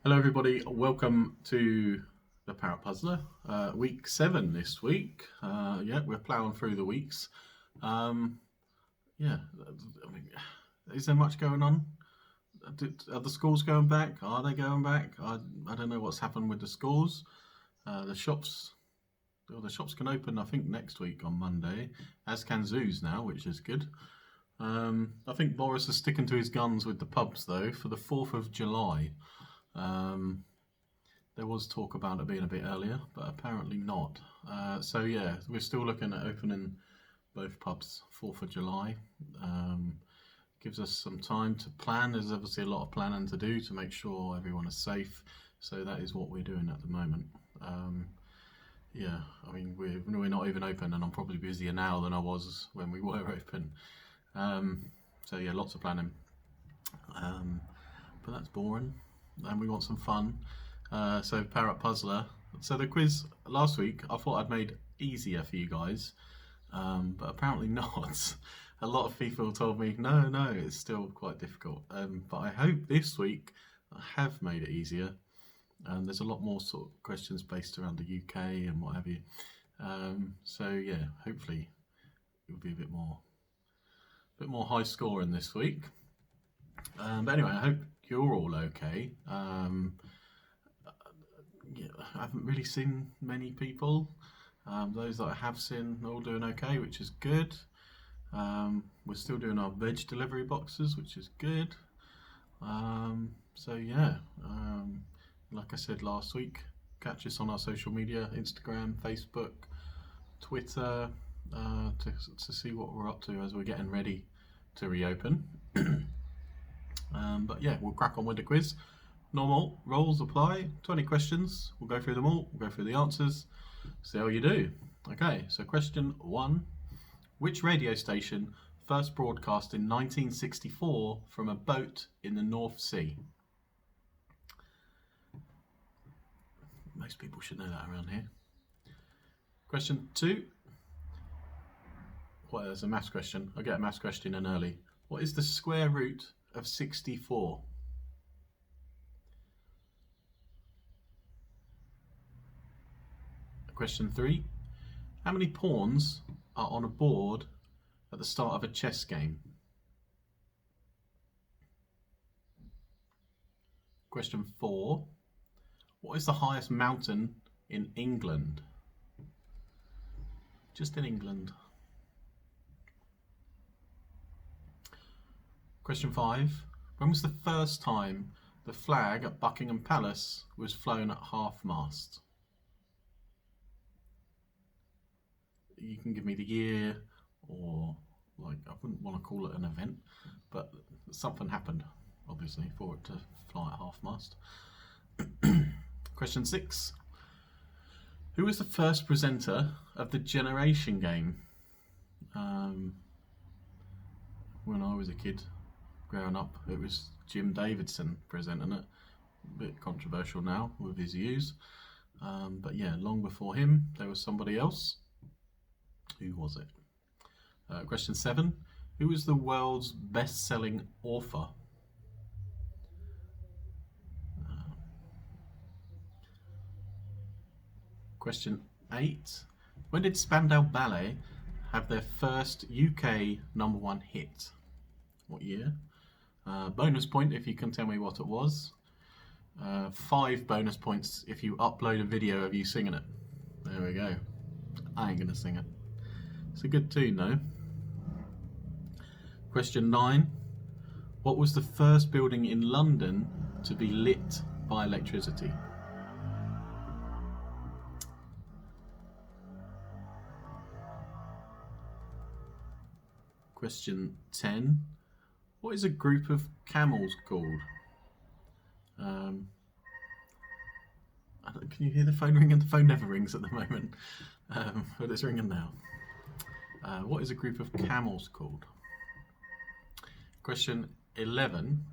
Hello everybody, welcome to the Parrot Puzzler. Week 7 this week. Yeah, we're ploughing through the weeks. Yeah, I mean, is there much going on? Are the schools going back? Are they going back? I don't know what's happened with the schools. The shops can open I think next week on Monday, as can zoos now, which is good. I think Boris is sticking to his guns with the pubs though for the 4th of July. There was talk about it being a bit earlier, but apparently not. So yeah, we're still looking at opening both pubs 4th of July. Gives us some time to plan. There's obviously a lot of planning to do to make sure everyone is safe. So that is what we're doing at the moment. Yeah, I mean we're not even open, and I'm probably busier now than I was when we were open. So yeah, lots of planning. But that's boring, and we want some fun. So Parrot Puzzler. So the quiz last week I thought I'd made easier for you guys, but apparently not. A lot of people told me no, it's still quite difficult. But I hope this week I have made it easier. There's a lot more sort of questions based around the UK and what have you. So yeah, hopefully it'll be a bit more high scoring this week. But anyway, I hope you're all okay. Yeah, I haven't really seen many people. Those that I have seen are all doing okay, which is good. We're still doing our veg delivery boxes, which is good. So yeah, like I said last week, catch us on our social media, Instagram, Facebook, Twitter, to see what we're up to as we're getting ready to reopen. But yeah, we'll crack on with the quiz. Normal rules apply. 20 questions. We'll go through them all. We'll go through the answers. See how you do. Okay, so question 1. Which radio station first broadcast in 1964 from a boat in the North Sea? Most people should know that around here. Question 2. Well, there's a maths question. I'll get a maths question in early. What is the square root of 64? Question 3. How many pawns are on a board at the start of a chess game? Question 4. What is the highest mountain in England? Just in England. Question 5. When was the first time the flag at Buckingham Palace was flown at half-mast? You can give me the year, or I wouldn't want to call it an event, but something happened, obviously, for it to fly at half-mast. Question 6. Who was the first presenter of the Generation Game? When I was a kid, growing up, it was Jim Davidson presenting it. A bit controversial now with his views. But yeah, long before him, there was somebody else. Who was it? Question 7. Who is the world's best-selling author? Question 8. When did Spandau Ballet have their first UK #1 hit? What year? Bonus point if you can tell me what it was. 5 bonus points if you upload a video of you singing it. There we go. I ain't gonna sing it. It's a good tune though. Question 9. What was the first building in London to be lit by electricity? Question 10. What is a group of camels called? Can you hear the phone ringing? The phone never rings at the moment, but it's ringing now. What is a group of camels called? Question 11.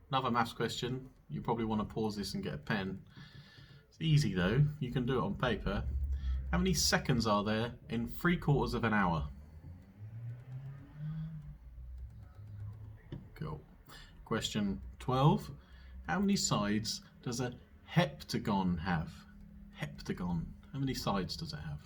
Another maths question. You probably want to pause this and get a pen. It's easy though. You can do it on paper. How many seconds are there in 3/4 of an hour? Cool. Question 12. How many sides does a heptagon have? Heptagon. How many sides does it have?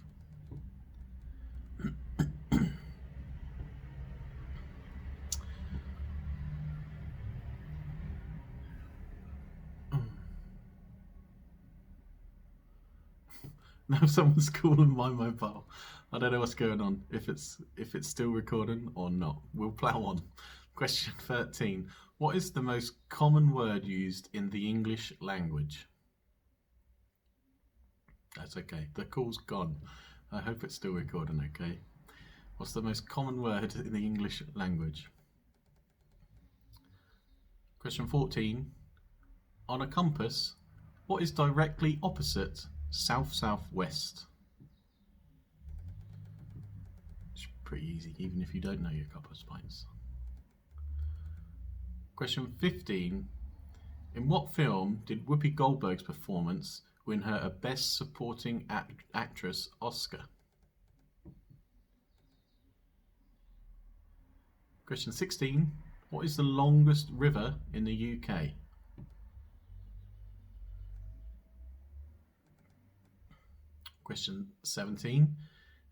Now someone's calling my mobile. I don't know what's going on. If it's still recording or not. We'll plough on. Question 13. What is the most common word used in the English language? That's okay. The call's gone. I hope it's still recording, okay? What's the most common word in the English language? Question 14. On a compass, what is directly opposite south-southwest? It's pretty easy, even if you don't know your compass points. Question 15. In what film did Whoopi Goldberg's performance win her a Best Supporting Actress Oscar? Question 16. What is the longest river in the UK? Question 17.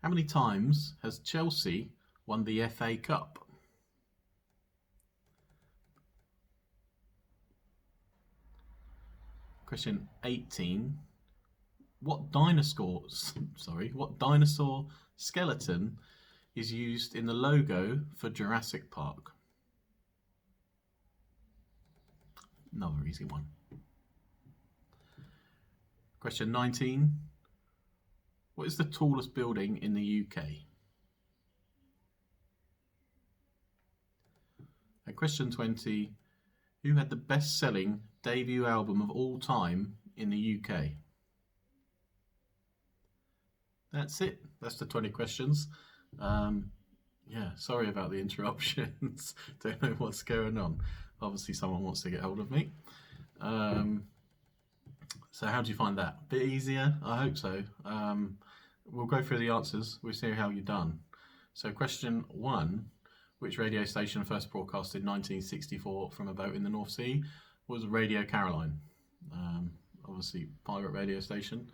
How many times has Chelsea won the FA Cup? Question 18. What dinosaur skeleton is used in the logo for Jurassic Park? Another easy one. Question 19. What is the tallest building in the UK? And question 20. Who had the best-selling debut album of all time in the UK? That's it. That's the 20 questions. Yeah, sorry about the interruptions. Don't know what's going on. Obviously, someone wants to get hold of me. So how do you find that? Bit easier? I hope so. We'll go through the answers. We'll see how you've done. So question 1. Which radio station first broadcasted in 1964 from a boat in the North Sea? Was Radio Caroline. Obviously, pirate radio station.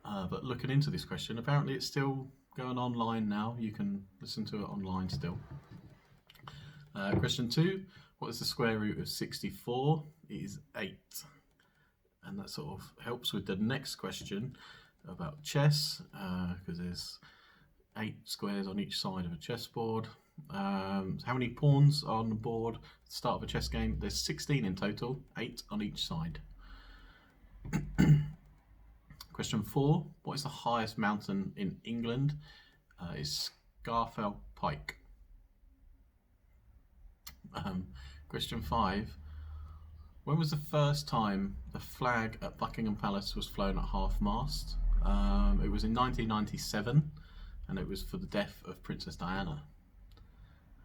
But looking into this question, apparently it's still going online now. You can listen to it online still. Question 2. What is the square root of 64? It is 8. And that sort of helps with the next question about chess, because there's 8 squares on each side of a chessboard. How many pawns are on the board at the start of a chess game? There's 16 in total, 8 on each side. Question 4. What is the highest mountain in England? It's Scafell Pike. Question 5. When was the first time the flag at Buckingham Palace was flown at half-mast? It was in 1997, and it was for the death of Princess Diana.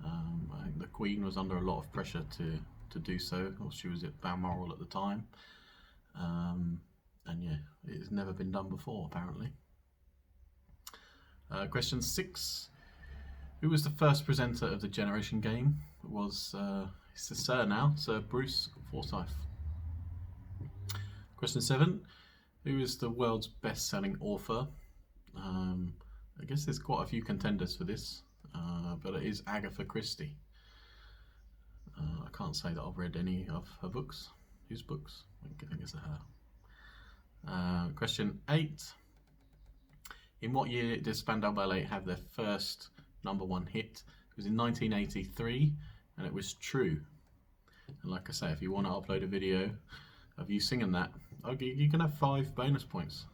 I think the Queen was under a lot of pressure to do so, or she was at Balmoral at the time. And yeah, it's never been done before, apparently. Question 6. Who was the first presenter of the Generation Game? It was, it's the Sir now, Sir Bruce Forsyth. Question 7. Who is the world's best-selling author? I guess there's quite a few contenders for this, but it is Agatha Christie. I can't say that I've read any of her books. Whose books? I think it's her. Question 8. In what year did Spandau Ballet have their first #1 hit? It was in 1983, and it was True. And like I say, if you want to upload a video of you singing that, you can have 5 bonus points.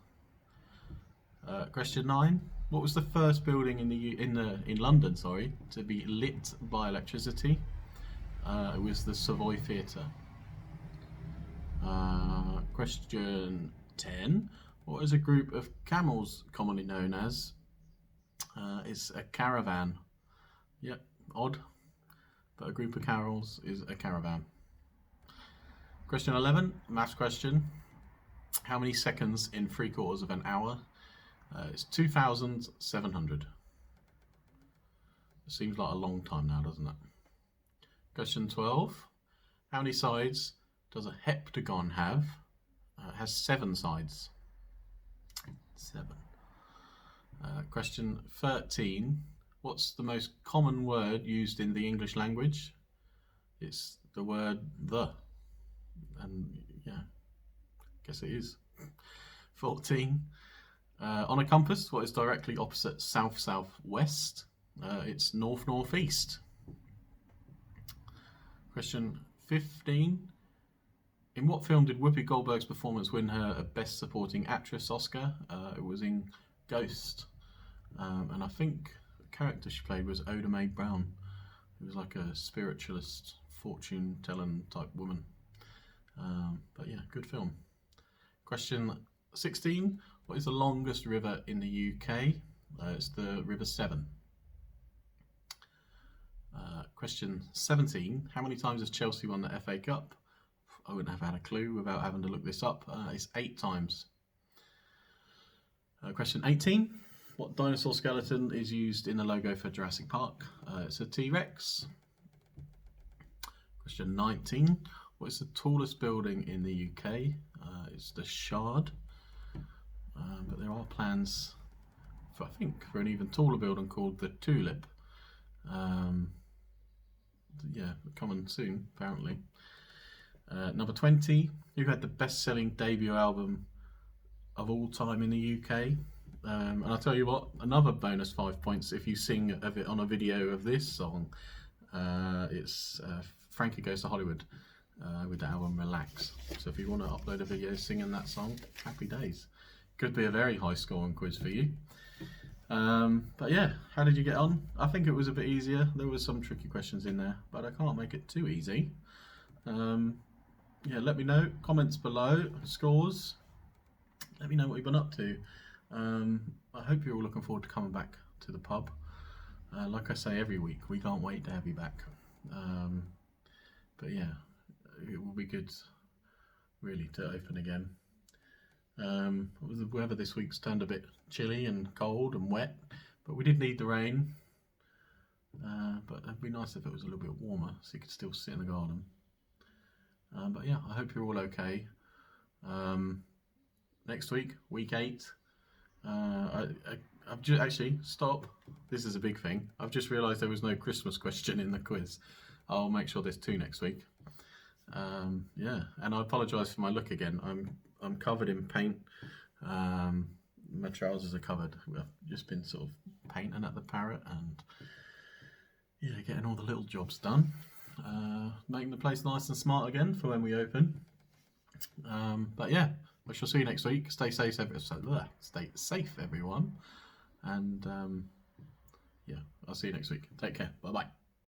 Question 9. What was the first building in London, to be lit by electricity? It was the Savoy Theatre. Question 10. What is a group of camels commonly known as? It's a caravan. Yep, odd, but a group of camels is a caravan. Question 11, maths question. How many seconds in 3/4 of an hour? It's 2,700. It seems like a long time now, doesn't it? Question 12. How many sides does a heptagon have? has 7 sides. 7. Question 13. What's the most common word used in the English language? It's the word the. And yeah, guess it is. 14. On a compass, what is directly opposite south-southwest? It's north-northeast. Question 15. In what film did Whoopi Goldberg's performance win her a Best Supporting Actress Oscar? It was in Ghost. And I think the character she played was Oda Mae Brown. It was like a spiritualist, fortune-telling type woman. But yeah, good film. Question 16. What is the longest river in the UK? It's the River Severn. Question 17. How many times has Chelsea won the FA Cup? I wouldn't have had a clue without having to look this up. It's 8 times. Question 18. What dinosaur skeleton is used in the logo for Jurassic Park? It's a T-Rex. Question 19. What is the tallest building in the UK? It's the Shard. But there are plans, for, I think, for an even taller building called the Tulip. Yeah, coming soon, apparently. Number 20. Who had the best-selling debut album of all time in the UK? And I'll tell you what, another bonus 5 points if you sing of it on a video of this song. It's Frankie Goes to Hollywood with the album Relax. So if you want to upload a video singing that song, happy days. Could be a very high scoring quiz for you. But yeah, how did you get on? I think it was a bit easier. There was some tricky questions in there, but I can't make it too easy. Yeah, let me know, comments below, scores. Let me know what you've been up to. I hope you're all looking forward to coming back to the pub. Like I say every week, we can't wait to have you back. But yeah, it will be good, really, to open again. The weather this week's turned a bit chilly and cold and wet, but we did need the rain. But it'd be nice if it was a little bit warmer, so you could still sit in the garden. But yeah, I hope you're all okay. Next week, week 8. I've just actually stop. This is a big thing. I've just realised there was no Christmas question in the quiz. I'll make sure there's 2 next week. Yeah, and I apologise for my look again. I'm covered in paint. My trousers are covered. I've just been sort of painting at the Parrot and yeah, getting all the little jobs done. Making the place nice and smart again for when we open. But yeah, I shall see you next week. Stay safe, everyone. And yeah, I'll see you next week. Take care. Bye bye.